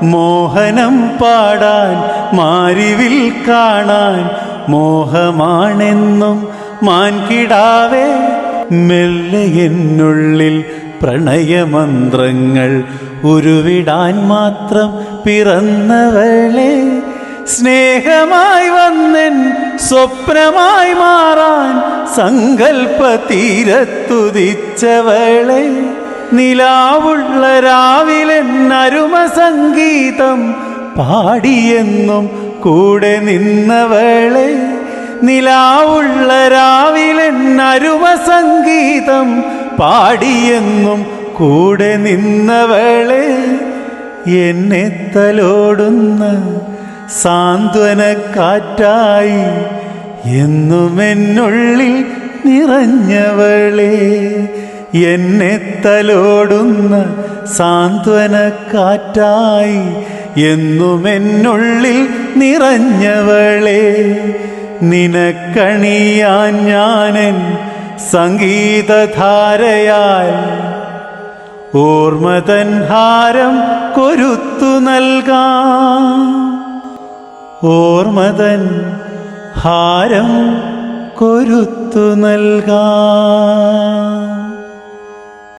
മോഹനം പാടാൻ മാരിവിൽ കാണാൻ മോഹമാണെന്നും മാൻകിടാവേ മെല്ലെ എന്നുള്ളിൽ പ്രണയമന്ത്രങ്ങൾ ഉരുവിടാൻ മാത്രം പിറന്നവളെ സ്നേഹമായി വന്നെൻ സ്വപ്നമായി മാറാൻ സങ്കൽപ്പ തീരത്തുദിച്ചവളെ നിലാവുള്ള രാവിലെന്നരുമ സംഗീതം പാടിയെന്നും കൂടെ നിന്നവളെ നിലാവുള്ള രാവിലെന്നരുമ സംഗീതം പാടിയെന്നും കൂടെ നിന്നവളെ എന്നെ തലോടുന്ന സാന്ത്വനക്കാറ്റായി എന്നും എന്നുള്ളിൽ നിറഞ്ഞവളെ എന്നെ തലോടുന്ന സാന്ത്വനക്കാറ്റായി എന്നും എന്നുള്ളിൽ നിറഞ്ഞവളെ നിനക്കണിയാൻ ഞാനെൻ സംഗീതധാരയാൽ ഓർമ്മതൻ ഹാരം കൊരുത്തു നൽകാം ഓർമ്മതൻ ഹാരം കൊരുത്തു നൽകാം